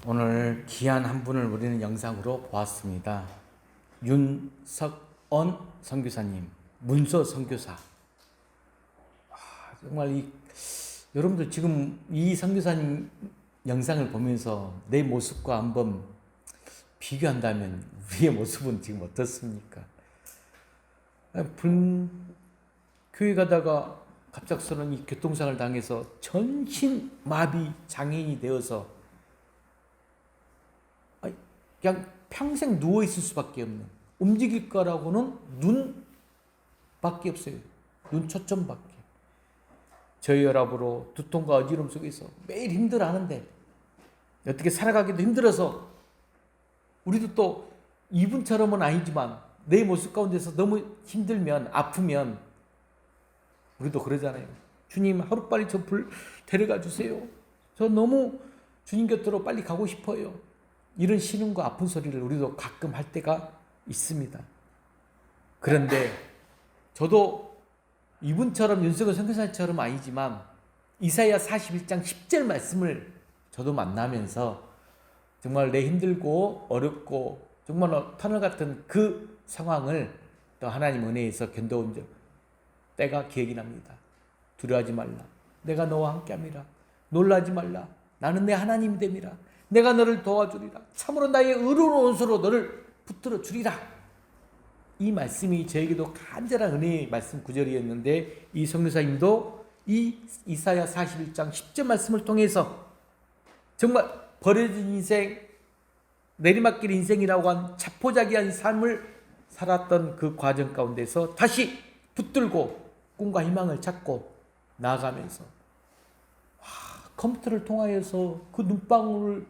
오늘 귀한 한 분을 우리는 영상으로 보았습니다. 윤석언 선교사님, 문서 선교사. 정말 여러분들 지금 이 선교사님 영상을 보면서 내 모습과 한번 비교한다면 우리의 모습은 지금 어떻습니까? 교회 가다가 갑작스러운 이 교통사고를 당해서 전신 마비 장애인이 되어서 그냥 평생 누워있을 수밖에 없는, 움직일 거라고는 눈밖에 없어요. 눈 초점밖에. 저혈압으로 두통과 어지러움 속에서 매일 힘들어하는데 어떻게 살아가기도 힘들어서 우리도 또 이분처럼은 아니지만 내 모습 가운데서 너무 힘들면, 아프면 우리도 그러잖아요. 주님, 하루빨리 저 데려가 주세요. 저 너무 주님 곁으로 빨리 가고 싶어요. 이런 신음과 아픈 소리를 우리도 가끔 할 때가 있습니다. 그런데 저도 이분처럼 윤석열 선교사님처럼 아니지만 이사야 41장 10절 말씀을 저도 만나면서 정말 내 힘들고 어렵고 정말 터널 같은 그 상황을 또 하나님 은혜에서 견뎌온 때가 기억이 납니다. 두려워하지 말라. 내가 너와 함께함이라. 놀라지 말라. 나는 내 하나님이 됨이라. 내가 너를 도와주리라. 참으로 나의 의로운 옷으로 너를 붙들어 주리라. 이 말씀이 저에게도 간절한 은혜의 말씀 구절이었는데 이 선교사님도 이 이사야 41장 10절 말씀을 통해서 정말 버려진 인생, 내리막길 인생이라고 한 자포자기한 삶을 살았던 그 과정 가운데서 다시 붙들고 꿈과 희망을 찾고 나아가면서 컴퓨터를 통하여서 그 눈방울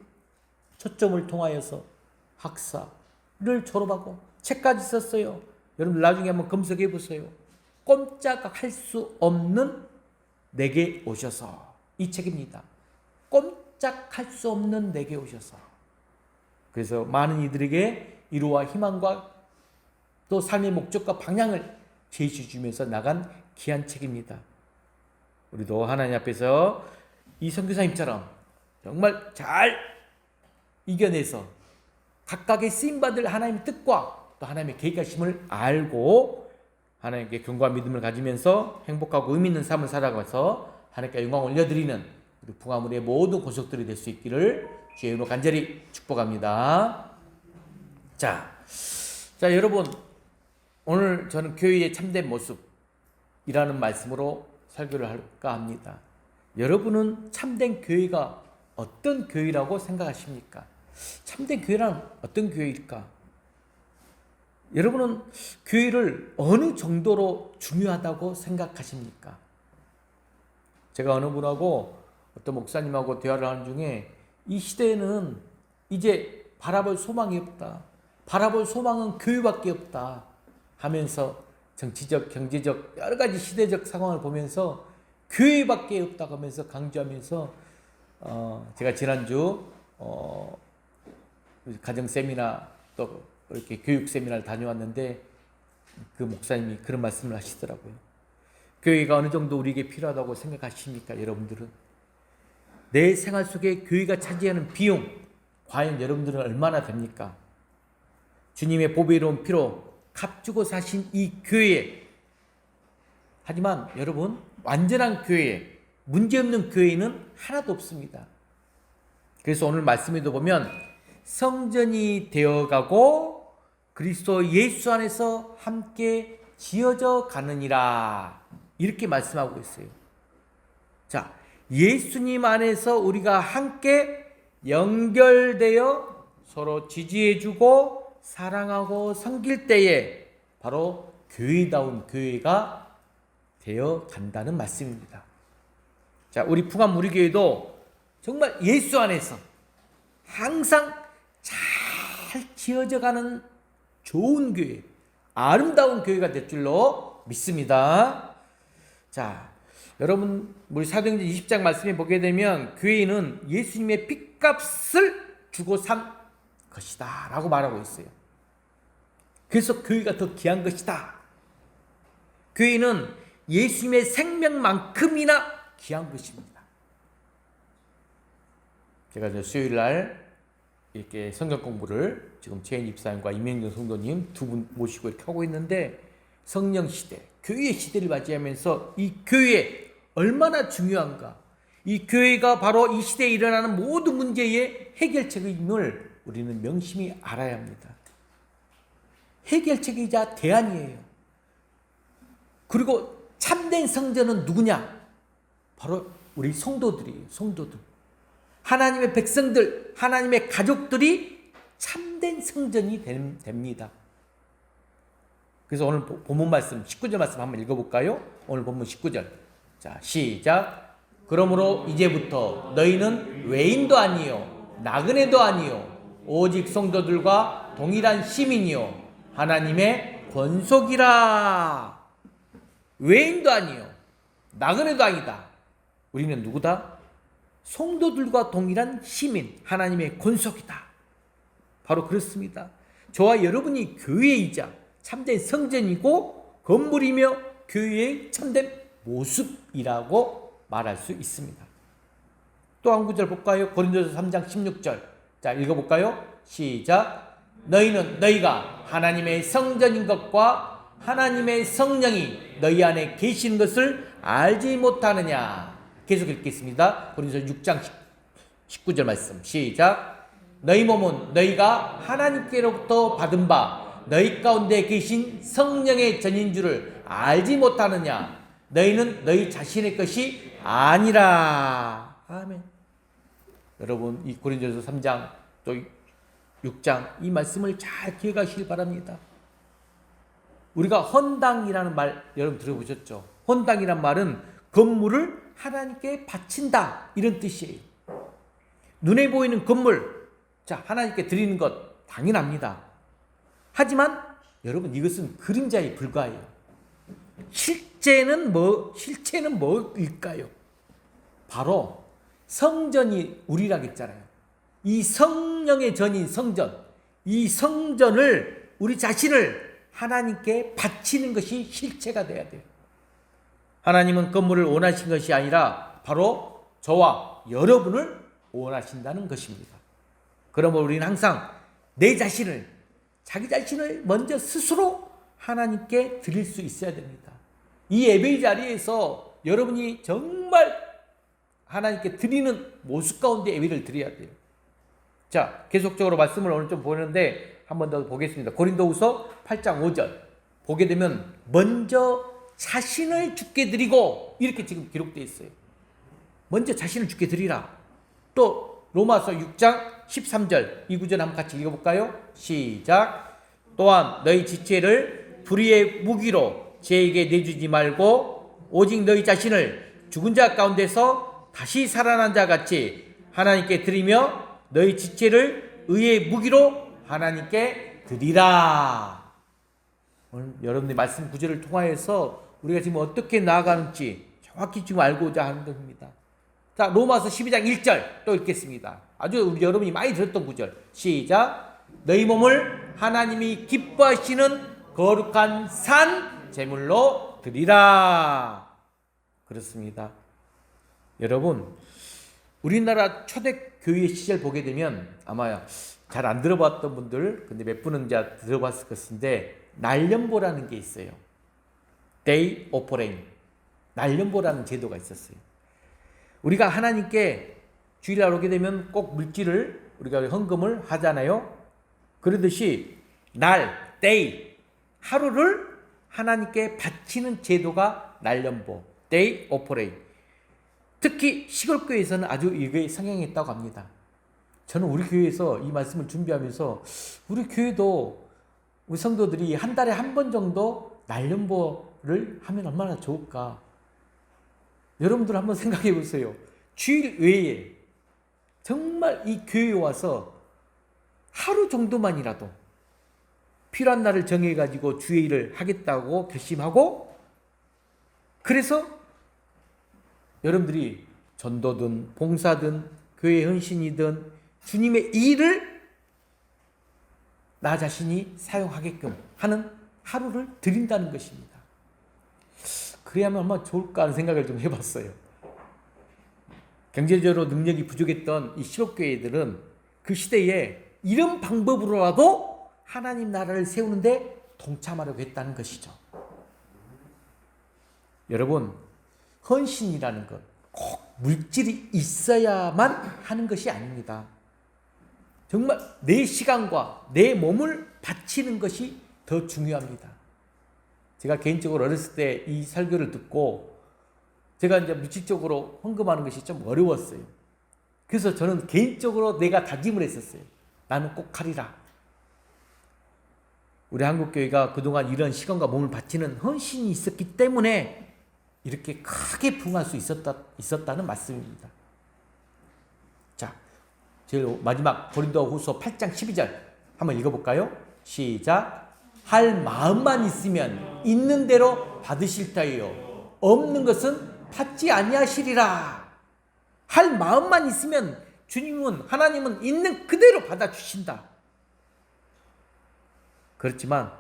초점을 통하여서 학사를 졸업하고 책까지 썼어요. 여러분 나중에 한번 검색해 보세요. 꼼짝할 수 없는 내게 오셔서, 이 책입니다. 꼼짝할 수 없는 내게 오셔서. 그래서 많은 이들에게 위로와 희망과 또 삶의 목적과 방향을 제시해 주면서 나간 귀한 책입니다. 우리도 하나님 앞에서 이 선교사님처럼 정말 잘 이겨내서 각각의 쓰임받을 하나님의 뜻과 또 하나님의 계획하심을 알고 하나님께 경고와 믿음을 가지면서 행복하고 의미 있는 삶을 살아가서 하나님께 영광을 올려드리는 우리 풍화물의 모든 고속들이 될 수 있기를 주의 이름으로 간절히 축복합니다. 자, 여러분, 오늘 저는 교회의 참된 모습이라는 말씀으로 설교를 할까 합니다. 여러분은 참된 교회가 어떤 교회라고 생각하십니까? 참된 교회란 어떤 교회일까? 여러분은 교회를 어느 정도로 중요하다고 생각하십니까? 제가 어느 분하고 어떤 목사님하고 대화를 하는 중에 이 시대에는 이제 바라볼 소망이 없다. 바라볼 소망은 교회밖에 없다 하면서 정치적, 경제적 여러 가지 시대적 상황을 보면서 교회밖에 없다고 하면서 강조하면서 제가 지난주 가정 세미나 또 이렇게 교육 세미나를 다녀왔는데 그 목사님이 그런 말씀을 하시더라고요. 교회가 어느 정도 우리에게 필요하다고 생각하십니까? 여러분들은 내 생활 속에 교회가 차지하는 비용 과연 여러분들은 얼마나 됩니까? 주님의 보배로운 피로 값주고 사신 이 교회, 하지만 여러분 완전한 교회, 문제없는 교회는 하나도 없습니다. 그래서 오늘 말씀에도 보면 성전이 되어가고 그리스도 예수 안에서 함께 지어져 가느니라 이렇게 말씀하고 있어요. 자, 예수님 안에서 우리가 함께 연결되어 서로 지지해주고 사랑하고 섬길 때에 바로 교회다운 교회가 되어 간다는 말씀입니다. 자, 우리 풍암 우리교회도 정말 예수 안에서 항상 잘 지어져 가는 좋은 교회, 아름다운 교회가 될 줄로 믿습니다. 자, 여러분 우리 사도행전 20장 말씀에 보게 되면 교회는 예수님의 핏값을 주고 산 것이다 라고 말하고 있어요. 그래서 교회가 더 귀한 것이다. 교회는 예수님의 생명만큼이나 귀한 것입니다. 제가 수요일 날 이렇게 성경 공부를 지금 최인 집사님과 이명경 성도님 두 분 모시고 이렇게 하고 있는데, 성령 시대, 교회 시대를 맞이하면서 이 교회 얼마나 중요한가, 이 교회가 바로 이 시대에 일어나는 모든 문제의 해결책임을 우리는 명심히 알아야 합니다. 해결책이자 대안이에요. 그리고 참된 성전은 누구냐? 바로 우리 성도들이에요. 성도들, 하나님의 백성들, 하나님의 가족들이 참된 성전이 됩니다. 그래서 오늘 본문 말씀 19절 말씀 한번 읽어볼까요? 오늘 본문 19절. 자, 시작. 그러므로 이제부터 너희는 외인도 아니요 나그네도 아니요 오직 성도들과 동일한 시민이요 하나님의 권속이라. 외인도 아니요 나그네도 아니다. 우리는 누구다? 성도들과 동일한 시민, 하나님의 권속이다. 바로 그렇습니다. 저와 여러분이 교회이자 참된 성전이고 건물이며 교회의 참된 모습이라고 말할 수 있습니다. 또 한 구절 볼까요? 고린도서 3장 16절. 자, 읽어볼까요? 시작. 너희가 하나님의 성전인 것과 하나님의 성령이 너희 안에 계시는 것을 알지 못하느냐. 계속 읽겠습니다. 고린도서 6장 19절 말씀. 시작. 너희 몸은 너희가 하나님께로부터 받은 바 너희 가운데 계신 성령의 전인 줄을 알지 못하느냐. 너희는 너희 자신의 것이 아니라. 아멘. 여러분, 이 고린도서 3장 또 6장 이 말씀을 잘 기억하시길 바랍니다. 우리가 헌당이라는 말 여러분 들어보셨죠? 헌당이란 말은 건물을 하나님께 바친다, 이런 뜻이에요. 눈에 보이는 건물, 자, 하나님께 드리는 것 당연합니다. 하지만 여러분, 이것은 그림자에 불과해요. 실체는 뭐일까요? 바로 성전이 우리라고 했잖아요. 이 성령의 전인 성전, 이 성전을, 우리 자신을 하나님께 바치는 것이 실체가 돼야 돼요. 하나님은 건물을 원하신 것이 아니라 바로 저와 여러분을 원하신다는 것입니다. 그러므로 우리는 항상 자기 자신을 먼저 스스로 하나님께 드릴 수 있어야 됩니다. 이 예배의 자리에서 여러분이 정말 하나님께 드리는 모습 가운데 예배를 드려야 돼요. 자, 계속적으로 말씀을 오늘 좀 보는데 한 번 더 보겠습니다. 고린도후서 8장 5절 보게 되면 먼저 자신을 주께 드리고, 이렇게 지금 기록되어 있어요. 먼저 자신을 주께 드리라. 또 로마서 6장 13절 이 구절 한번 같이 읽어볼까요? 시작. 또한 너희 지체를 불의의 무기로 죄에게 내주지 말고 오직 너희 자신을 죽은 자 가운데서 다시 살아난 자 같이 하나님께 드리며 너희 지체를 의의 무기로 하나님께 드리라. 오늘 여러분의 말씀 구절을 통하여서 우리가 지금 어떻게 나아가는지 정확히 지금 알고자 하는 것입니다. 자, 로마서 12장 1절 또 읽겠습니다. 아주 우리 여러분이 많이 들었던 구절. 시작. 너희 몸을 하나님이 기뻐하시는 거룩한 산 제물로 드리라. 그렇습니다. 여러분, 우리나라 초대교회 시절 보게 되면 아마 잘 안 들어봤던 분들, 근데 몇 분은 이제 들어봤을 것인데, 날연보라는 게 있어요. Day of Rain. 날연보라는 제도가 있었어요. 우리가 하나님께 주일날 오게 되면 꼭 물질을 우리가 헌금을 하잖아요. 그러듯이 날, day, 하루를 하나님께 바치는 제도가 날연보, Day of Rain. 특히 시골교회에서는 아주 이게 성행했다고 합니다. 저는 우리 교회에서 이 말씀을 준비하면서 우리 교회도 우리 성도들이 한 달에 한 번 정도 날연보를 하면 얼마나 좋을까. 여러분들 한번 생각해 보세요. 주일 외에 정말 이 교회에 와서 하루 정도만이라도 필요한 날을 정해가지고 주일을 하겠다고 결심하고, 그래서 여러분들이 전도든 봉사든 교회 헌신이든 주님의 일을 나 자신이 사용하게끔 하는 하루를 드린다는 것입니다. 그래야만 얼마나 좋을까 하는 생각을 좀 해봤어요. 경제적으로 능력이 부족했던 이 시골교회들은 그 시대에 이런 방법으로라도 하나님 나라를 세우는데 동참하려고 했다는 것이죠. 여러분, 헌신이라는 것 꼭 물질이 있어야만 하는 것이 아닙니다. 정말 내 시간과 내 몸을 바치는 것이 더 중요합니다. 제가 개인적으로 어렸을 때 이 설교를 듣고 제가 이제 물질적으로 헌금하는 것이 좀 어려웠어요. 그래서 저는 개인적으로 내가 다짐을 했었어요. 나는 꼭 하리라. 우리 한국교회가 그동안 이런 시간과 몸을 바치는 헌신이 있었기 때문에 이렇게 크게 부흥할 수 있었다는 말씀입니다. 자, 제일 마지막 고린도후서 8장 12절 한번 읽어볼까요? 시작. 할 마음만 있으면 있는 대로 받으실 터이요 없는 것은 받지 아니하시리라. 할 마음만 있으면 하나님은 있는 그대로 받아주신다. 그렇지만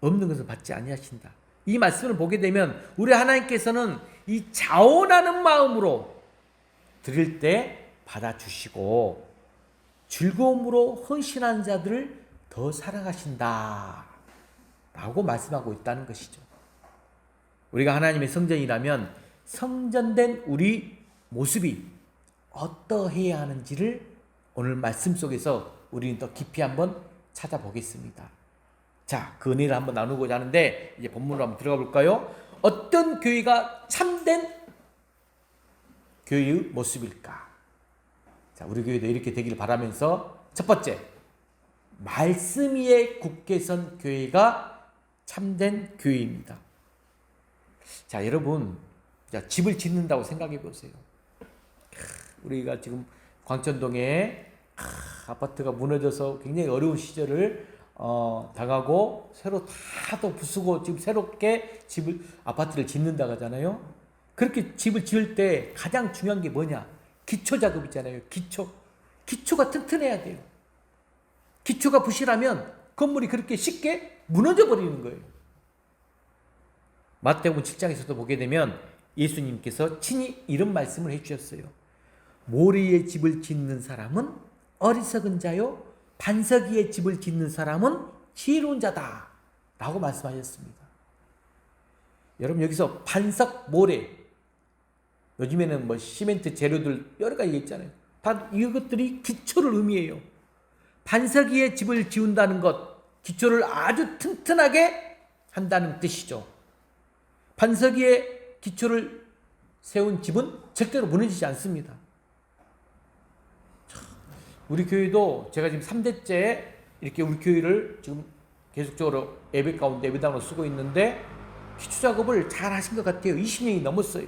없는 것은 받지 아니하신다. 이 말씀을 보게 되면 우리 하나님께서는 이 자원하는 마음으로 드릴 때 받아주시고 즐거움으로 헌신하는 자들을 더 사랑하신다 라고 말씀하고 있다는 것이죠. 우리가 하나님의 성전이라면 성전된 우리 모습이 어떠해야 하는지를 오늘 말씀 속에서 우리는 더 깊이 한번 찾아보겠습니다. 자, 그 은혜를 한번 나누고자 하는데 이제 본문으로 한번 들어가 볼까요? 어떤 교회가 참된 교회의 모습일까? 자, 우리 교회도 이렇게 되기를 바라면서 첫 번째, 말씀 위에 굳게 선 교회가 참된 교회입니다. 자, 여러분, 자, 집을 짓는다고 생각해 보세요. 우리가 지금 광천동에 아파트가 무너져서 굉장히 어려운 시절을 당하고 새로 다 또 부수고 지금 새롭게 아파트를 짓는다고 하잖아요. 그렇게 집을 지을 때 가장 중요한 게 뭐냐? 기초 작업이잖아요. 기초가 튼튼해야 돼요. 기초가 부실하면 건물이 그렇게 쉽게 무너져 버리는 거예요. 마태복음 7장에서도 보게 되면 예수님께서 친히 이런 말씀을 해주셨어요. 모래의 집을 짓는 사람은 어리석은 자요 반석 위에 집을 짓는 사람은 지혜로운 자다 라고 말씀하셨습니다. 여러분, 여기서 반석, 모래, 요즘에는 뭐 시멘트 재료들 여러 가지 있잖아요. 다 이것들이 기초를 의미해요. 반석 위에 집을 지은다는 것, 기초를 아주 튼튼하게 한다는 뜻이죠. 반석 위에 기초를 세운 집은 절대로 무너지지 않습니다. 우리 교회도 제가 지금 3대째 이렇게 우리 교회를 지금 계속적으로 예배 가운데 예배당으로 쓰고 있는데 기초 작업을 잘 하신 것 같아요. 20년이 넘었어요.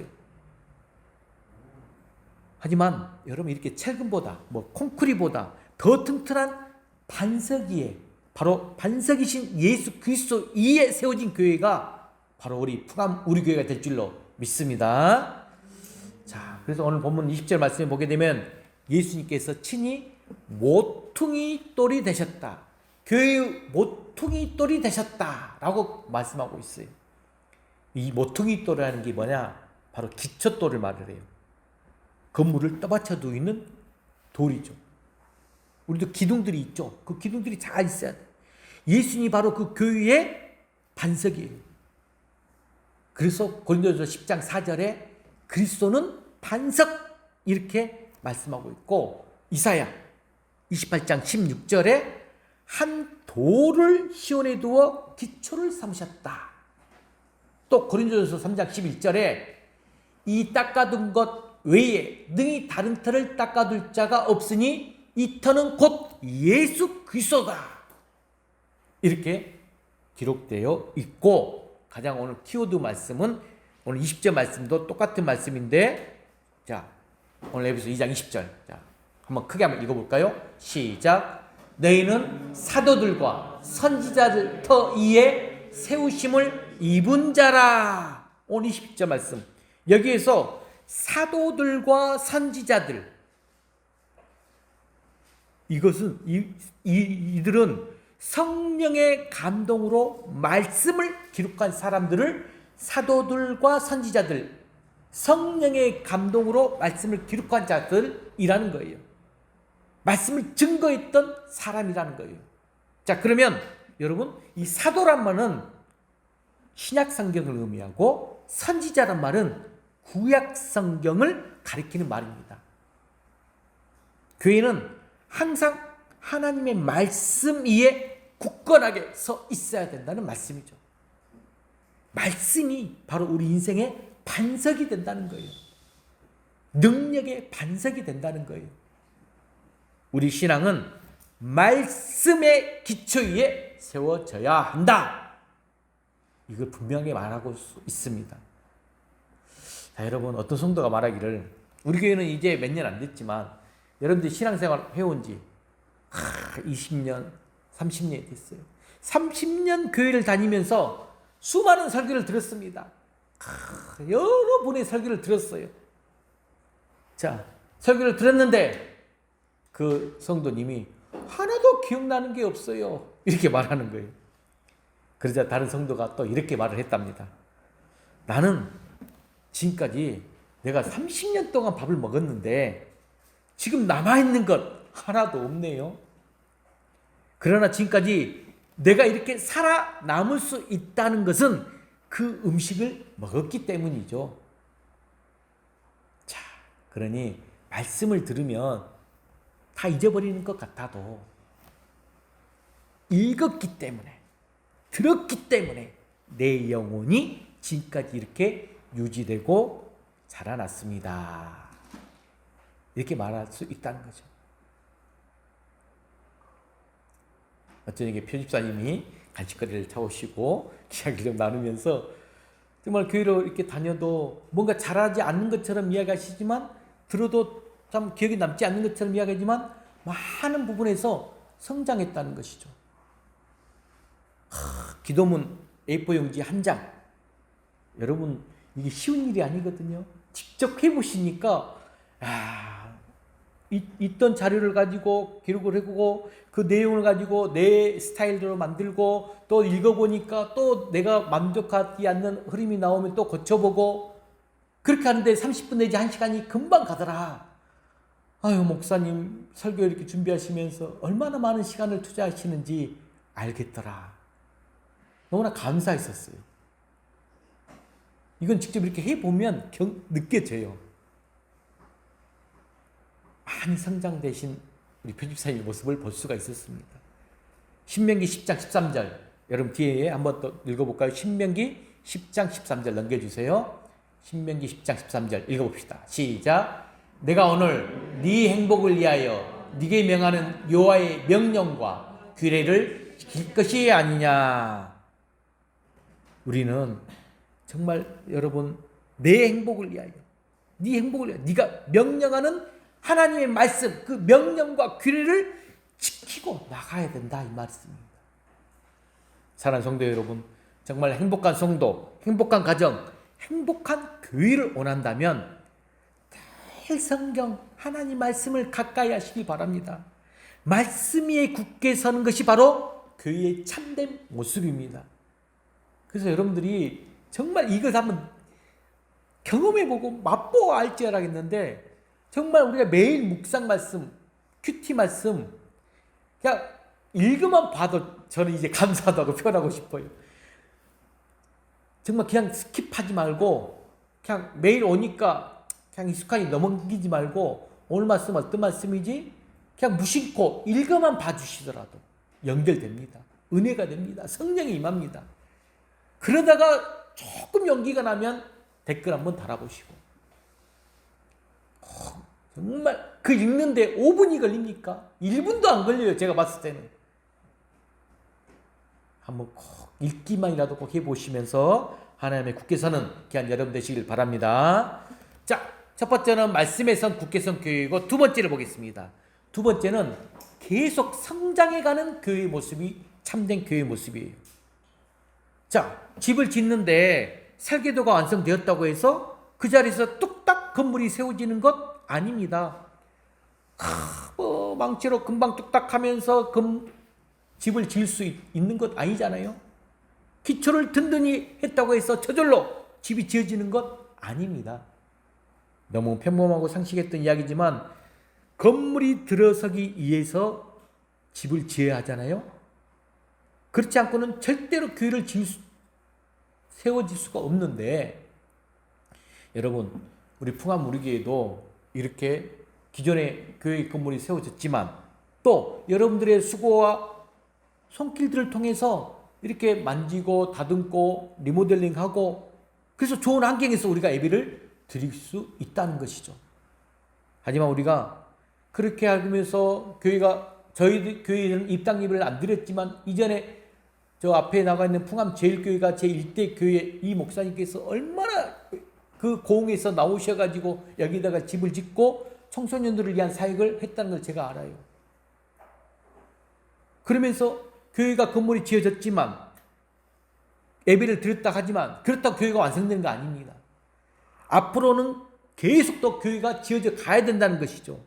하지만 여러분, 이렇게 철근보다 콘크리트보다 더 튼튼한 반석 위에, 바로 반석이신 예수 그리스도 위에 세워진 교회가 바로 우리 교회가 될 줄로 믿습니다. 자, 그래서 오늘 본문 20절 말씀에 보게 되면 예수님께서 친히 모퉁이 돌이 되셨다. 교회의 모퉁이 돌이 되셨다 라고 말씀하고 있어요. 이 모퉁이 돌이라는 게 뭐냐? 바로 기초돌을 말을 해요. 건물을 떠받쳐두고 있는 돌이죠. 우리도 기둥들이 있죠. 그 기둥들이 잘 있어야 돼. 예수님이 바로 그 교회의 반석이에요. 그래서 고린도전서 10장 4절에 그리스도는 반석 이렇게 말씀하고 있고, 이사야 28장 16절에 한 돌을 시온에 두어 기초를 삼으셨다. 또 고린도전서 3장 11절에 이 닦아둔 것 외에 능히 다른 터를 닦아둘 자가 없으니 이 터는 곧 예수 그리스도다. 이렇게 기록되어 있고, 가장 오늘 키워드 말씀은 오늘 20절 말씀도 똑같은 말씀인데, 자, 오늘 에베소 2장 20절. 자, 한번 크게 한번 읽어볼까요? 시작. 너희는 사도들과 선지자들 터 위에 세우심을 입은 자라. 오늘 20절 말씀. 여기에서 사도들과 선지자들, 이것은 이들은 성령의 감동으로 말씀을 기록한 사람들을 사도들과 선지자들, 성령의 감동으로 말씀을 기록한 자들이라는 거예요. 말씀을 증거했던 사람이라는 거예요. 자, 그러면 여러분, 이 사도란 말은 신약 성경을 의미하고 선지자란 말은 구약 성경을 가리키는 말입니다. 교회는 항상 하나님의 말씀 위에 굳건하게 서 있어야 된다는 말씀이죠. 말씀이 바로 우리 인생의 반석이 된다는 거예요. 능력의 반석이 된다는 거예요. 우리 신앙은 말씀의 기초 위에 세워져야 한다. 이걸 분명히 말하고 있습니다. 자, 여러분, 어떤 성도가 말하기를, 우리 교회는 이제 몇 년 안 됐지만 여러분들이 신앙생활 해온 지 20년, 30년이 됐어요. 30년 교회를 다니면서 수많은 설교를 들었습니다. 여러 분의 설교를 들었어요. 자, 설교를 들었는데 그 성도님이 하나도 기억나는 게 없어요. 이렇게 말하는 거예요. 그러자 다른 성도가 또 이렇게 말을 했답니다. 나는 지금까지 내가 30년 동안 밥을 먹었는데 지금 남아있는 것 하나도 없네요. 그러나 지금까지 내가 이렇게 살아남을 수 있다는 것은 그 음식을 먹었기 때문이죠. 자, 그러니 말씀을 들으면 다 잊어버리는 것 같아도 읽었기 때문에, 들었기 때문에 내 영혼이 지금까지 이렇게 유지되고 자라났습니다. 이렇게 말할 수 있다는 거죠. 어쩌니 표집사님이 간식거리를 사오시고 이야기를 좀 나누면서 정말 교회로 이렇게 다녀도 뭔가 잘하지 않는 것처럼 이야기하시지만, 들어도 참 기억에 남지 않는 것처럼 이야기하지만 많은 부분에서 성장했다는 것이죠. 기도문 A4 용지 한 장. 여러분, 이게 쉬운 일이 아니거든요. 직접 해보시니까 있던 자료를 가지고 기록을 해보고 그 내용을 가지고 내 스타일대로 만들고 또 읽어보니까 또 내가 만족하지 않는 흐름이 나오면 또 고쳐보고, 그렇게 하는데 30분 내지 1시간이 금방 가더라. 아유, 목사님 설교 이렇게 준비하시면서 얼마나 많은 시간을 투자하시는지 알겠더라. 너무나 감사했었어요. 이건 직접 이렇게 해보면 느껴져요. 많이 성장되신 우리 표집사님의 모습을 볼 수가 있었습니다. 신명기 10장 13절, 여러분 뒤에 한번 더 읽어볼까요? 신명기 10장 13절 넘겨주세요. 신명기 10장 13절 읽어봅시다. 시작. 내가 오늘 네 행복을 위하여 네게 명하는 여호와의 명령과 규례를 지킬 것이 아니냐. 우리는 정말 여러분, 내 행복을 위하여, 네 행복을 위하여 네가 명령하는 하나님의 말씀, 그 명령과 규례를 지키고 나가야 된다, 이 말씀입니다. 사랑하는 성도 여러분, 정말 행복한 성도, 행복한 가정, 행복한 교회를 원한다면 늘 성경, 하나님 말씀을 가까이 하시기 바랍니다. 말씀 위에 굳게 서는 것이 바로 교회의 참된 모습입니다. 그래서 여러분들이 정말 이걸 한번 경험해보고 맛보아 알지 알겠는데, 정말 우리가 매일 묵상 말씀, 큐티 말씀, 그냥 읽으면 봐도 저는 이제 감사하다고 표현하고 싶어요. 정말 그냥 스킵하지 말고, 그냥 매일 오니까 그냥 익숙하게 넘기지 말고, 오늘 말씀 어떤 말씀이지? 그냥 무심코 읽어만 봐주시더라도 연결됩니다. 은혜가 됩니다. 성령이 임합니다. 그러다가 조금 용기가 나면 댓글 한번 달아보시고, 정말 그 읽는데 5분이 걸립니까? 1분도 안 걸려요. 제가 봤을 때는. 한번 꼭 읽기만이라도 꼭 해보시면서 하나님의 굳게 서는 귀한 여러분 되시길 바랍니다. 자, 첫 번째는 말씀에 선 굳게 선 교회이고, 두 번째를 보겠습니다. 두 번째는 계속 성장해가는 교회의 모습이 참된 교회의 모습이에요. 자, 집을 짓는데 설계도가 완성되었다고 해서 그 자리에서 뚝딱 건물이 세워지는 것 아닙니다. 망치로 금방 뚝딱 하면서 집을 지을 수 있는 것 아니잖아요. 기초를 든든히 했다고 해서 저절로 집이 지어지는 것 아닙니다. 너무 평범하고 상식했던 이야기지만 건물이 들어서기 위해서 집을 지어야 하잖아요. 그렇지 않고는 절대로 교회를 세워질 수가 없는데, 여러분, 우리 풍암 우리교회도 이렇게 기존의 교회 건물이 세워졌지만 또 여러분들의 수고와 손길들을 통해서 이렇게 만지고 다듬고 리모델링하고, 그래서 좋은 환경에서 우리가 예배를 드릴 수 있다는 것이죠. 하지만 우리가 그렇게 하면서 저희 교회는 입당 예배를 안 드렸지만, 이전에 저 앞에 나가 있는 풍암 제일교회가 제1대 교회 이 목사님께서 얼마나 그 고흥에서 나오셔가지고 여기다가 집을 짓고 청소년들을 위한 사역을 했다는 걸 제가 알아요. 그러면서 교회가 건물이 지어졌지만, 예배를 드렸다 하지만 그렇다고 교회가 완성되는 거 아닙니다. 앞으로는 계속 또 교회가 지어져 가야 된다는 것이죠.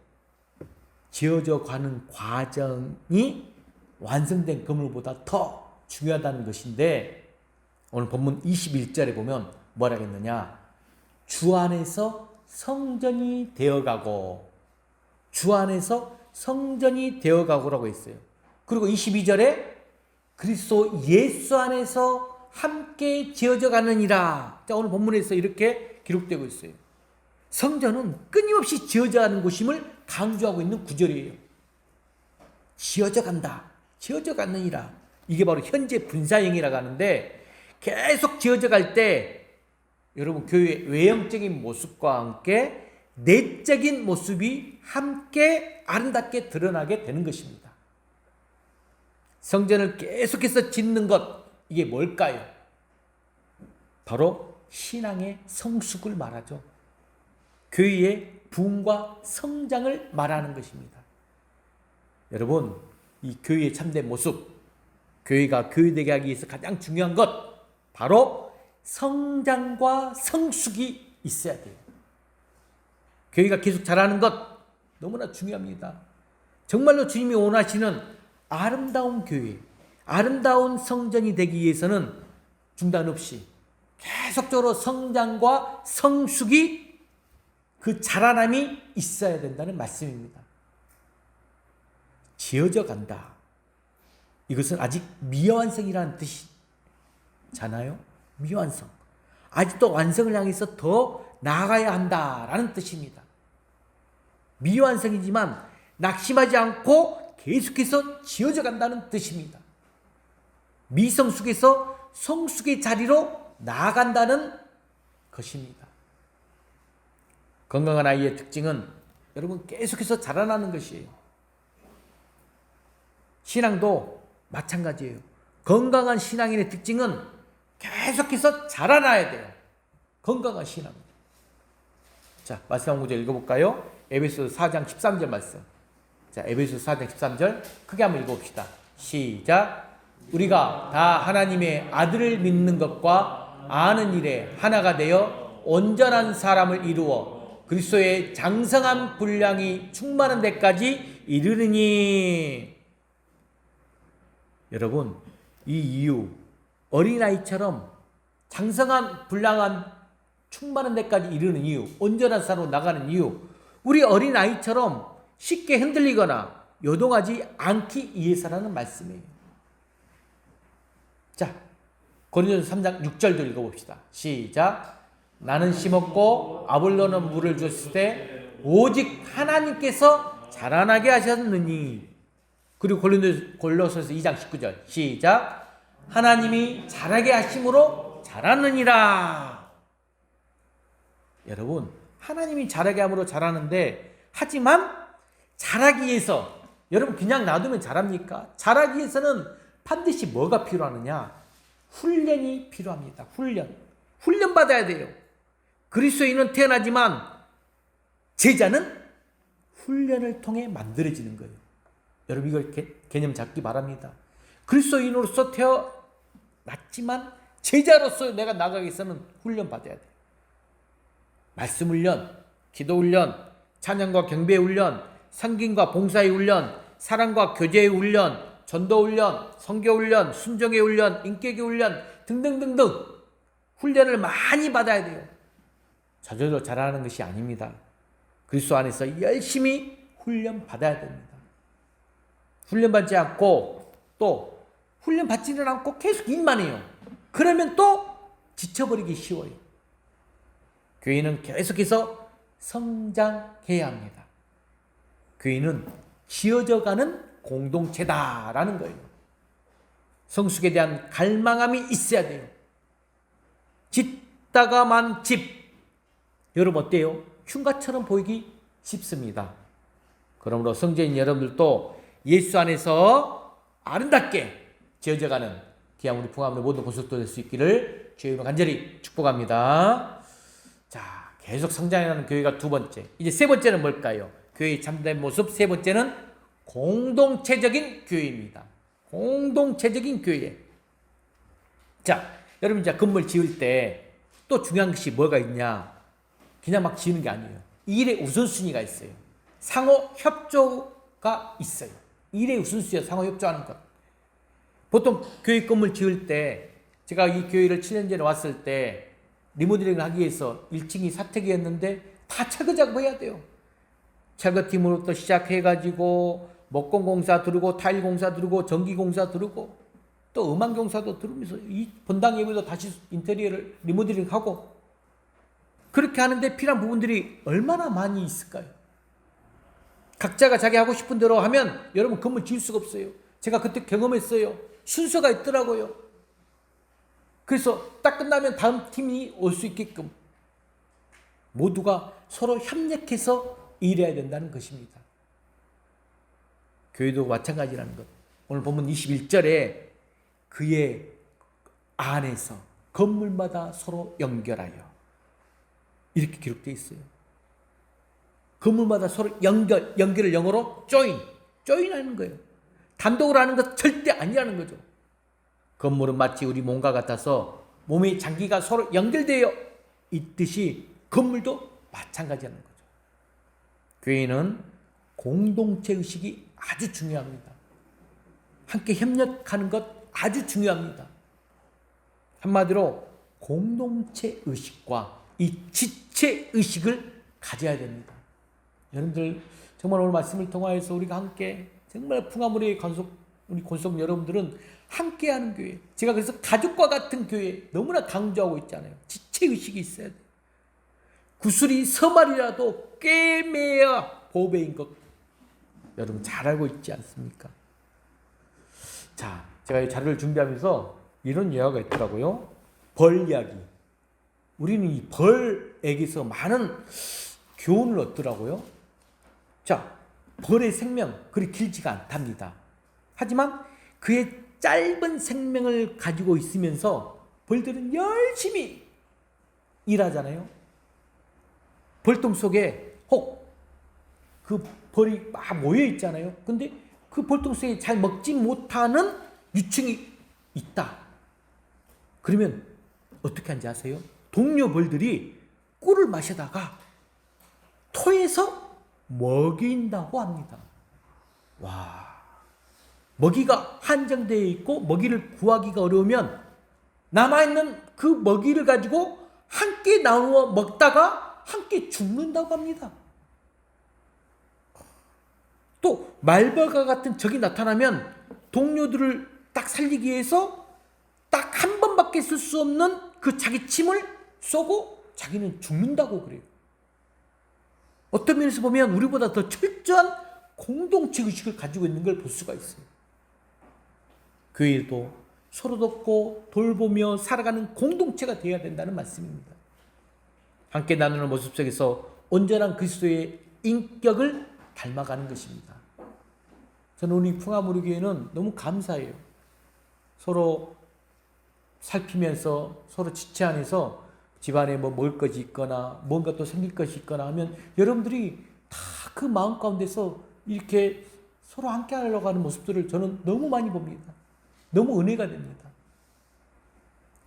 지어져 가는 과정이 완성된 건물보다 더 중요하다는 것인데, 오늘 본문 21절에 보면 뭐라 했느냐? 주 안에서 성전이 되어가고, 주 안에서 성전이 되어가고라고 했어요. 그리고 22절에 그리스도 예수 안에서 함께 지어져 가느니라. 자, 오늘 본문에서 이렇게 기록되고 있어요. 성전은 끊임없이 지어져 가는 곳임을 강조하고 있는 구절이에요. 지어져 간다. 지어져 가느니라. 이게 바로 현재 분사형이라고 하는데, 계속 지어져 갈 때 여러분 교회의 외형적인 모습과 함께 내적인 모습이 함께 아름답게 드러나게 되는 것입니다. 성전을 계속해서 짓는 것, 이게 뭘까요? 바로 신앙의 성숙을 말하죠. 교회의 부흥과 성장을 말하는 것입니다. 여러분, 이 교회의 참된 모습, 교회가 교회되게 하기 위해서 가장 중요한 것, 바로 성장과 성숙이 있어야 돼요. 교회가 계속 자라는 것 너무나 중요합니다. 정말로 주님이 원하시는 아름다운 교회, 아름다운 성전이 되기 위해서는 중단 없이 계속적으로 성장과 성숙이, 그 자라남이 있어야 된다는 말씀입니다. 지어져 간다. 이것은 아직 미완성이라는 뜻이잖아요. 미완성. 아직도 완성을 향해서 더 나아가야 한다라는 뜻입니다. 미완성이지만 낙심하지 않고 계속해서 지어져 간다는 뜻입니다. 미성숙에서 성숙의 자리로 나아간다는 것입니다. 건강한 아이의 특징은 여러분 계속해서 자라나는 것이에요. 신앙도 마찬가지예요. 건강한 신앙인의 특징은 계속해서 자라나야 돼요. 건강한 신앙. 자, 말씀 한 구절 읽어볼까요? 에베소서 4장 13절 말씀. 자, 에베소서 4장 13절 크게 한번 읽어봅시다. 시작. 우리가 다 하나님의 아들을 믿는 것과 아는 일에 하나가 되어 온전한 사람을 이루어 그리스도의 장성한 분량이 충만한 데까지 이르느니. 여러분, 이 이유, 어린아이처럼 장성한 분량한 충만한 데까지 이르는 이유, 온전한 사람으로 나가는 이유, 우리 어린아이처럼 쉽게 흔들리거나 요동하지 않기 위해서라는 말씀이에요. 자, 고린도서 3장 6절도 읽어봅시다. 시작. 나는 심었고 아볼로는 물을 줬을 때 오직 하나님께서 자라나게 하셨느니. 그리고 골로새서 2장 19절 시작. 하나님이 자라게 하심으로 자라느니라. 여러분, 하나님이 자라게 함으로 자라는데, 하지만 자라기 위해서, 여러분 그냥 놔두면 자랍니까? 자라기 위해서는 반드시 뭐가 필요하느냐? 훈련이 필요합니다. 훈련 받아야 돼요. 그리스도인은 태어나지만 제자는 훈련을 통해 만들어지는 거예요. 여러분 이걸 개념 잡기 바랍니다. 그리스도인으로서 태어났지만 제자로서 내가 나가기 위해서는 훈련 받아야 돼요. 말씀 훈련, 기도 훈련, 찬양과 경배 훈련, 성김과 봉사의 훈련, 사랑과 교제의 훈련, 전도 훈련, 선교 훈련, 순종의 훈련, 인격의 훈련 등등등등 훈련을 많이 받아야 돼요. 저절로 자라는 것이 아닙니다. 그리스도 안에서 열심히 훈련 받아야 됩니다. 훈련 받지 않고 또 훈련 받지는 않고 계속 일만 해요. 그러면 또 지쳐버리기 쉬워요. 교회는 계속해서 성장해야 합니다. 교회는 지어져가는 공동체다라는 거예요. 성숙에 대한 갈망함이 있어야 돼요. 짓다가만 집. 여러분 어때요? 흉가처럼 보이기 쉽습니다. 그러므로 성도인 여러분들도 예수 안에서 아름답게 지어져가는 귀한 우리 풍암의 모든 권속도 될 수 있기를 주의 이름으로 간절히 축복합니다. 자, 계속 성장해가는 교회가 두 번째. 이제 세 번째는 뭘까요? 교회의 참된 모습 세 번째는 공동체적인 교회입니다. 공동체적인 교회. 자, 여러분 이제 건물 지을 때 또 중요한 것이 뭐가 있냐? 그냥 막 지는 게 아니에요. 일의 우선순위가 있어요. 상호 협조가 있어요. 일의 우선순위가 상호 협조하는 것. 보통 교회 건물 지을 때 제가 이 교회를 7년 전에 왔을 때 리모델링을 하기 위해서 1층이 사택이었는데 다 철거 작업해야 돼요. 철거팀으로부터 시작해가지고 목공공사 들어오고 타일공사 들어오고 전기공사 들어오고 또 음악공사도 들어오면서 이 본당 예배도 다시 인테리어를 리모델링하고 그렇게 하는데 필요한 부분들이 얼마나 많이 있을까요? 각자가 자기 하고 싶은 대로 하면 여러분 건물 지을 수가 없어요. 제가 그때 경험했어요. 순서가 있더라고요. 그래서 딱 끝나면 다음 팀이 올 수 있게끔 모두가 서로 협력해서 일해야 된다는 것입니다. 교회도 마찬가지라는 것. 오늘 본문 21절에 그의 안에서 건물마다 서로 연결하여 이렇게 기록되어 있어요. 건물마다 서로 연결을 영어로 join하는 거예요. 단독으로 하는 것 절대 아니라는 거죠. 건물은 마치 우리 몸과 같아서 몸의 장기가 서로 연결되어 있듯이 건물도 마찬가지라는 거죠. 교회는 공동체 의식이 아주 중요합니다. 함께 협력하는 것 아주 중요합니다. 한마디로 공동체 의식과 이 지체 의식을 가져야 됩니다. 여러분들 정말 오늘 말씀을 통하여서 우리가 함께 정말 풍화물의 우리 권속 여러분들은 함께하는 교회. 제가 그래서 가족과 같은 교회 너무나 강조하고 있잖아요. 지체 의식이 있어야 돼요. 구슬이 서말이라도 꿰매야 보배인 것 여러분 잘 알고 있지 않습니까? 자, 제가 이 자료를 준비하면서 이런 이야기가 있더라고요. 벌 이야기. 우리는 이 벌에게서 많은 교훈을 얻더라고요. 자, 벌의 생명 그리 길지가 않답니다. 하지만 그의 짧은 생명을 가지고 있으면서 벌들은 열심히 일하잖아요. 벌통 속에 혹 그 벌이 막 모여 있잖아요. 근데 그 벌통 속에 잘 먹지 못하는 유충이 있다. 그러면 어떻게 하는지 아세요? 동료 벌들이 꿀을 마시다가 토해서 먹인다고 합니다. 와, 먹이가 한정되어 있고 먹이를 구하기가 어려우면 남아있는 그 먹이를 가지고 함께 나누어 먹다가 함께 죽는다고 합니다. 또 말벌과 같은 적이 나타나면 동료들을 딱 살리기 위해서 딱 한 번밖에 쓸 수 없는 그 자기 침을 쏘고 자기는 죽는다고 그래요. 어떤 면에서 보면 우리보다 더 철저한 공동체 의식을 가지고 있는 걸 볼 수가 있어요. 교회도 서로 돕고 돌보며 살아가는 공동체가 되어야 된다는 말씀입니다. 함께 나누는 모습 속에서 온전한 그리스도의 인격을 닮아가는 것입니다. 저는 우리 풍화무리 교회는 너무 감사해요. 서로 살피면서 서로 지체 안에서 집안에 뭐 먹을 것이 있거나 뭔가 또 생길 것이 있거나 하면 여러분들이 다 그 마음 가운데서 이렇게 서로 함께 하려고 하는 모습들을 저는 너무 많이 봅니다. 너무 은혜가 됩니다.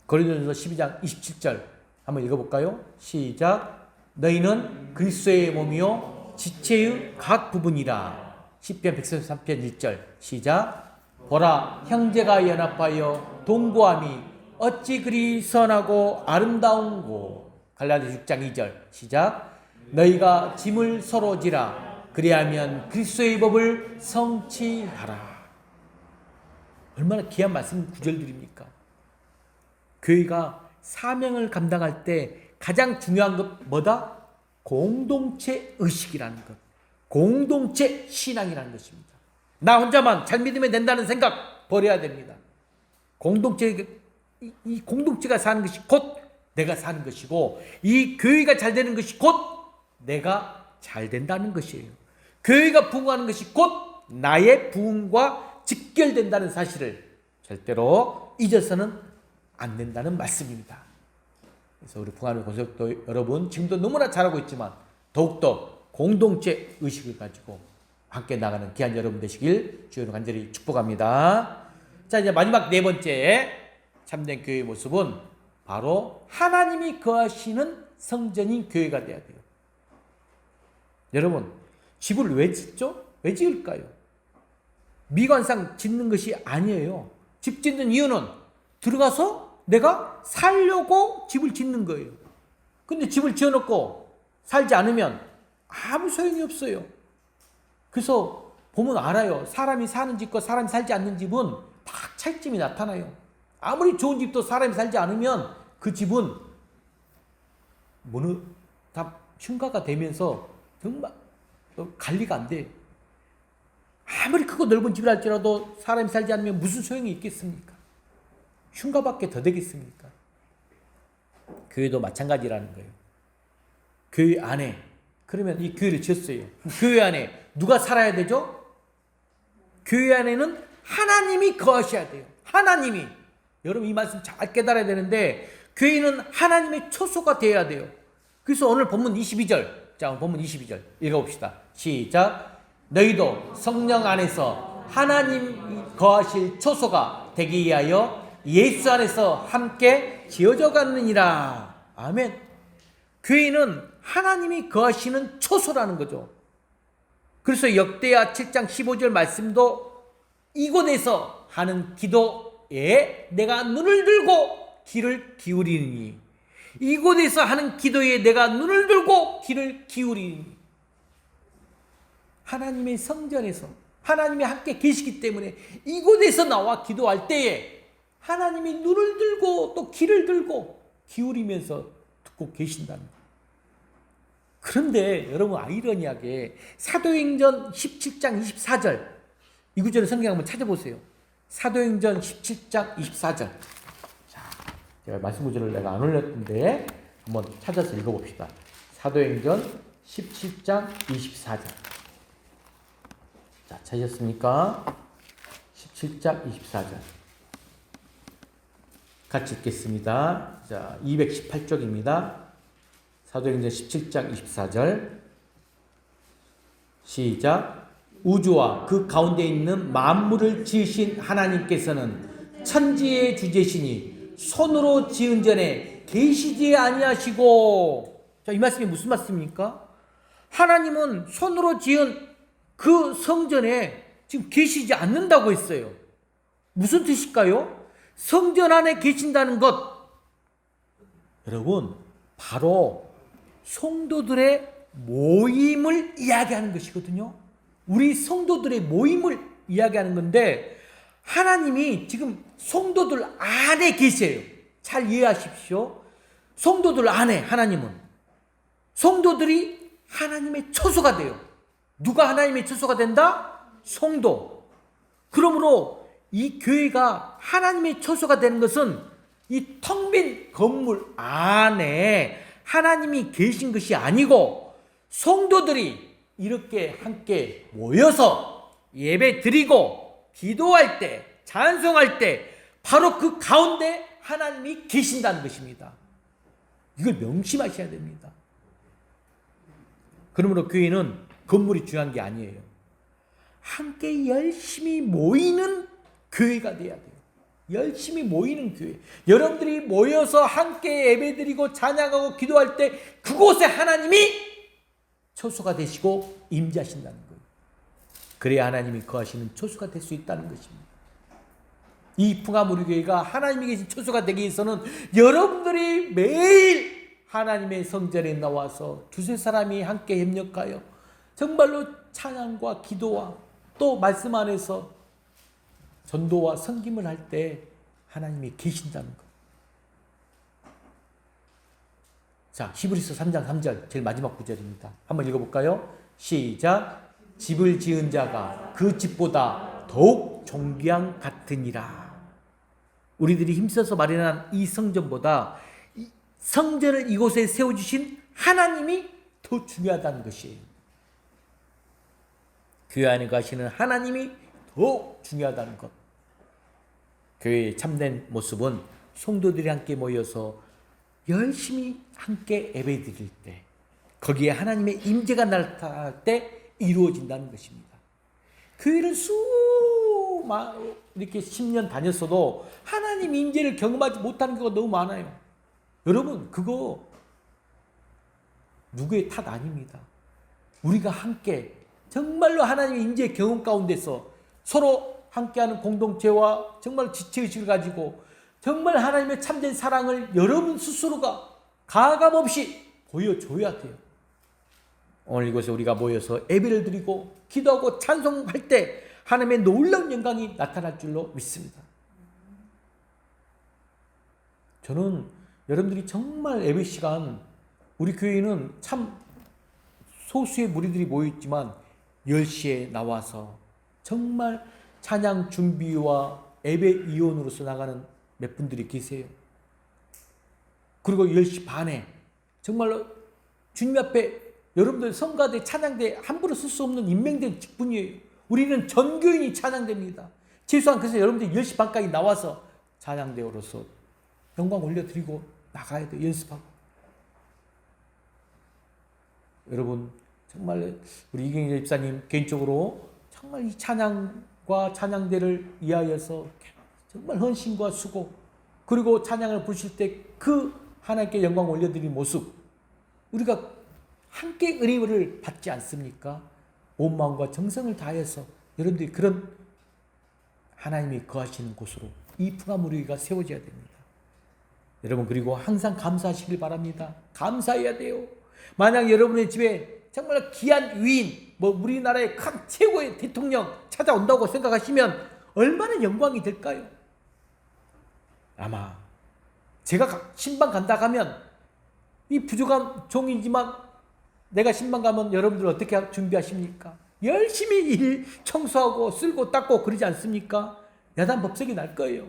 고린도전서 12장 27절 한번 읽어볼까요? 시작. 너희는 그리스도의 몸이요 지체의 각 부분이라. 시편 133편 1절 시작. 보라 형제가 연합하여 동거함이 어찌 그리 선하고 아름다운고. 갈라디아 6장 2절 시작. 너희가 짐을 서로 지라. 그리하면 그리스도의 법을 성취하라. 얼마나 귀한 말씀 구절들입니까? 교회가 사명을 감당할 때 가장 중요한 것 뭐다? 공동체 의식이라는 것, 공동체 신앙이라는 것입니다. 나 혼자만 잘 믿으면 된다는 생각 버려야 됩니다. 이 공동체가 사는 것이 곧 내가 사는 것이고, 이 교회가 잘 되는 것이 곧 내가 잘 된다는 것이에요. 교회가 부흥하는 것이 곧 나의 부흥과 직결된다는 사실을 절대로 잊어서는 안 된다는 말씀입니다. 그래서 우리 풍화의 권속도 여러분 지금도 너무나 잘하고 있지만 더욱더 공동체 의식을 가지고 함께 나가는 귀한 여러분 되시길 주여로 간절히 축복합니다. 자, 이제 마지막 네 번째 참된 교회의 모습은 바로 하나님이 거하시는 성전인 교회가 되어야 돼요. 여러분, 집을 왜 짓죠? 왜 지을까요? 미관상 짓는 것이 아니에요. 집 짓는 이유는 들어가서 내가 살려고 집을 짓는 거예요. 근데 집을 지어놓고 살지 않으면 아무 소용이 없어요. 그래서 보면 알아요. 사람이 사는 집과 사람이 살지 않는 집은 다 차이점이 나타나요. 아무리 좋은 집도 사람이 살지 않으면 그 집은 다 흉가가 되면서 정말 관리가 안 돼. 아무리 크고 넓은 집을 할지라도 사람이 살지 않으면 무슨 소용이 있겠습니까? 흉가밖에 더 되겠습니까? 교회도 마찬가지라는 거예요. 교회 안에, 그러면 이 교회를 지었어요. 교회 안에 누가 살아야 되죠? 교회 안에는 하나님이 거하셔야 돼요. 하나님이. 여러분 이 말씀 잘 깨달아야 되는데, 교회는 하나님의 초소가 되어야 돼요. 그래서 오늘 본문 22절, 자, 오늘 본문 22절 읽어봅시다. 시작. 너희도 성령 안에서 하나님 거하실 초소가 되기 위하여 예수 안에서 함께 지어져 가느니라. 아멘. 교회는 하나님이 거하시는 초소라는 거죠. 그래서 역대하 7장 15절 말씀도 이곳에서 하는 기도에 내가 눈을 들고 귀를 기울이니, 이곳에서 하는 기도에 내가 눈을 들고 귀를 기울이니, 하나님의 성전에서 하나님이 함께 계시기 때문에 이곳에서 나와 기도할 때에 하나님이 눈을 들고 또 귀를 들고 기울이면서 듣고 계신다는 거예요. 그런데 여러분 아이러니하게 사도행전 17장 24절 이 구절을 성경 한번 찾아보세요. 사도행전 17장 24절. 자, 제가 말씀 구절을 내가 안 올렸는데 한번 찾아서 읽어봅시다. 사도행전 17장 24절. 자, 찾으셨습니까? 17장 24절. 같이 읽겠습니다. 자, 218쪽입니다. 사도행전 17장 24절. 시작. 우주와 그 가운데 있는 만물을 지으신 하나님께서는 천지의 주제시니 손으로 지은 전에 계시지 아니하시고. 자, 이 말씀이 무슨 말씀입니까? 하나님은 손으로 지은 그 성전에 지금 계시지 않는다고 했어요. 무슨 뜻일까요? 성전 안에 계신다는 것, 여러분 바로 성도들의 모임을 이야기하는 것이거든요. 우리 성도들의 모임을 이야기하는 건데, 하나님이 지금 성도들 안에 계세요. 잘 이해하십시오. 성도들 안에 하나님은, 성도들이 하나님의 처소가 돼요. 누가 하나님의 처소가 된다? 성도. 그러므로 이 교회가 하나님의 처소가 되는 것은 이 텅 빈 건물 안에 하나님이 계신 것이 아니고, 성도들이 이렇게 함께 모여서 예배 드리고 기도할 때, 찬송할 때 바로 그 가운데 하나님이 계신다는 것입니다. 이걸 명심하셔야 됩니다. 그러므로 교회는 건물이 중요한 게 아니에요. 함께 열심히 모이는 교회가 돼야 돼요. 열심히 모이는 교회. 여러분들이 모여서 함께 예배드리고 찬양하고 기도할 때 그곳에 하나님이 초소가 되시고 임재하신다는 거예요. 그래야 하나님이 거하시는 초소가 될 수 있다는 것입니다. 이 풍화무리교회가 하나님이 계신 초소가 되기 위해서는 여러분들이 매일 하나님의 성전에 나와서 두세 사람이 함께 협력하여 정말로 찬양과 기도와 또 말씀 안에서 전도와 섬김을 할 때 하나님이 계신다는 것. 자, 히브리서 3장 3절 제일 마지막 구절입니다. 한번 읽어볼까요? 시작. 집을 지은 자가 그 집보다 더욱 존귀한 같으니라. 우리들이 힘써서 마련한 이 성전보다 이 성전을 이곳에 세워주신 하나님이 더 중요하다는 것이에요. 교회 안에 가시는 하나님이 더욱 중요하다는 것. 교회의 참된 모습은 성도들이 함께 모여서 열심히 함께 예배드릴 때, 거기에 하나님의 임재가 나타날 때 이루어진다는 것입니다. 교회를 이렇게 10년 다녔어도 하나님 임재를 경험하지 못하는 경우가 너무 많아요. 여러분, 그거 누구의 탓 아닙니다. 우리가 함께 정말로 하나님의 임재 경험 가운데서 서로 함께하는 공동체와 정말 지체의식을 가지고 정말 하나님의 참된 사랑을 여러분 스스로가 가감없이 보여줘야 돼요. 오늘 이곳에 우리가 모여서 예배를 드리고 기도하고 찬송할 때 하나님의 놀라운 영광이 나타날 줄로 믿습니다. 저는 여러분들이 정말 예배 시간, 우리 교회는 참 소수의 무리들이 모여있지만 10시에 나와서 정말 찬양 준비와 예배 이원으로서 나가는 몇 분들이 계세요. 그리고 10시 반에 정말로 주님 앞에 여러분들 성가대 찬양대 함부로 쓸 수 없는 임명된 직분이에요. 우리는 전교인이 찬양됩니다. 최소한 그래서 여러분들 10시 반까지 나와서 찬양대로서 영광 올려드리고 나가야 돼요. 연습하고. 여러분 정말 우리 이경재 집사님 개인적으로 정말 이 찬양과 찬양대를 위하여서 정말 헌신과 수고, 그리고 찬양을 부르실 때 그 하나님께 영광 올려드리는 모습, 우리가 함께 은혜를 받지 않습니까? 온 마음과 정성을 다해서 여러분들이 그런 하나님이 거하시는 곳으로 이 풍화무리가 세워져야 됩니다. 여러분, 그리고 항상 감사하시길 바랍니다. 감사해야 돼요. 만약 여러분의 집에 정말 귀한 위인, 우리나라의 큰 최고의 대통령 찾아온다고 생각하시면 얼마나 영광이 될까요? 아마 제가 신방 간다 하면 이 부족한 종이지만 내가 신방 가면 여러분들 어떻게 준비하십니까? 열심히 일 청소하고 쓸고 닦고 그러지 않습니까? 야단 법석이 날 거예요.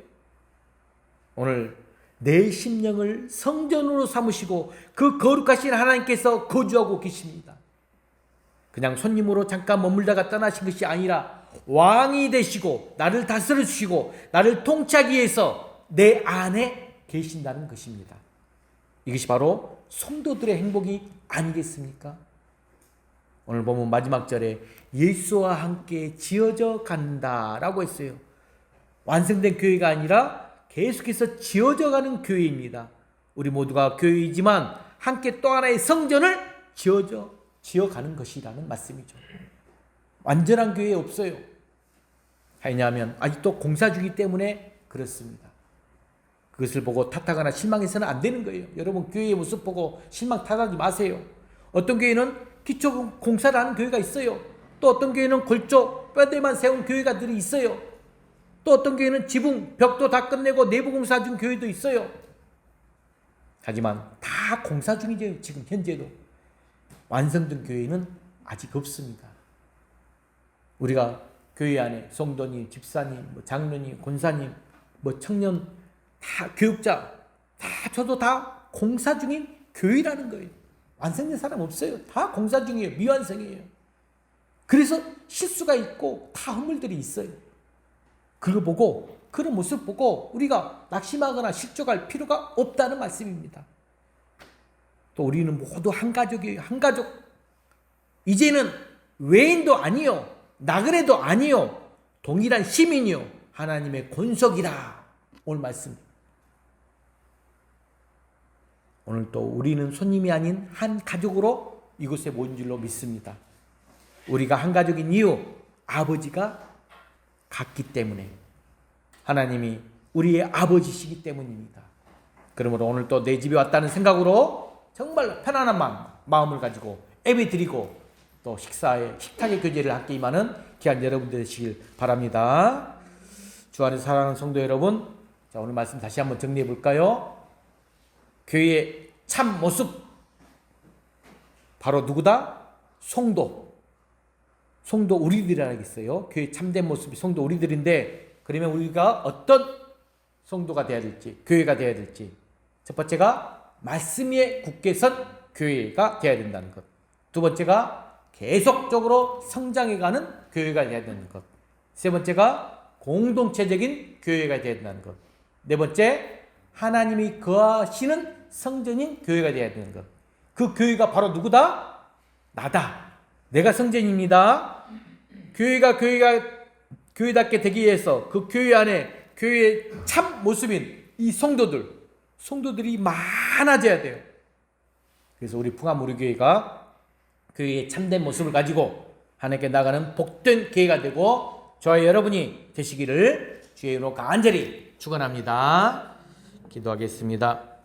오늘 내 심령을 성전으로 삼으시고 그 거룩하신 하나님께서 거주하고 계십니다. 그냥 손님으로 잠깐 머물다가 떠나신 것이 아니라 왕이 되시고 나를 다스려 주시고 나를 통치하기 위해서 내 안에 계신다는 것입니다. 이것이 바로 성도들의 행복이 아니겠습니까? 오늘 보면 마지막 절에 예수와 함께 지어져 간다라고 했어요. 완성된 교회가 아니라 계속해서 지어져 가는 교회입니다. 우리 모두가 교회이지만 함께 또 하나의 성전을 지어가는 것이라는 말씀이죠. 완전한 교회 없어요. 왜냐하면 아직도 공사 중이기 때문에 그렇습니다. 그것을 보고 탓하거나 실망해서는 안 되는 거예요. 여러분, 교회의 모습 보고 실망 탓하지 마세요. 어떤 교회는 기초 공사를 하는 교회가 있어요. 또 어떤 교회는 골조 뼈대만 세운 교회가들이 있어요. 또 어떤 교회는 지붕 벽도 다 끝내고 내부 공사 중 교회도 있어요. 하지만 다 공사 중이죠. 지금 현재도 완성된 교회는 아직 없습니다. 우리가 교회 안에 성도님, 집사님, 장로님, 권사님, 청년, 다 교육자, 저도 다 공사 중인 교회라는 거예요. 완성된 사람 없어요. 다 공사 중이에요. 미완성이에요. 그래서 실수가 있고 다 허물들이 있어요. 그거 보고, 그런 모습 보고 우리가 낙심하거나 실족할 필요가 없다는 말씀입니다. 또 우리는 모두 한 가족이에요. 한 가족. 이제는 외인도 아니요, 나그네도 아니요, 동일한 시민이요, 하나님의 권속이라. 오늘 말씀. 오늘 또 우리는 손님이 아닌 한 가족으로 이곳에 모인 줄로 믿습니다. 우리가 한 가족인 이유, 아버지가 같기 때문에, 하나님이 우리의 아버지시기 때문입니다. 그러므로 오늘 또 내 집에 왔다는 생각으로 정말 편안한 마음을 가지고 예배 드리고 또 식탁의 교제를 함께 임하는 귀한 여러분들 되시길 바랍니다. 주 안에서 사랑하는 성도 여러분, 자, 오늘 말씀 다시 한번 정리해 볼까요? 교회의 참 모습, 바로 누구다? 성도 우리들이라겠어요. 교회 참된 모습이 성도 우리들인데, 그러면 우리가 어떤 성도가 되어야 될지, 교회가 되어야 될지, 첫 번째가 말씀 위에 굳게 선 교회가 되어야 된다는 것, 두 번째가 계속적으로 성장해가는 교회가 되어야 되는 것, 세 번째가 공동체적인 교회가 되어야 된다는 것, 네 번째 하나님이 거하시는 성전인 교회가 되어야 되는 것. 그 교회가 바로 누구다? 나다. 내가 성전입니다. 교회답게 되기 위해서 그 교회 안에 교회의 참 모습인 이 성도들이 많아져야 돼요. 그래서 우리 풍암우리교회가 교회의 참된 모습을 가지고 하나님께 나가는 복된 교회가 되고 저와 여러분이 되시기를 주의 이름으로 간절히 축원합니다. 기도하겠습니다.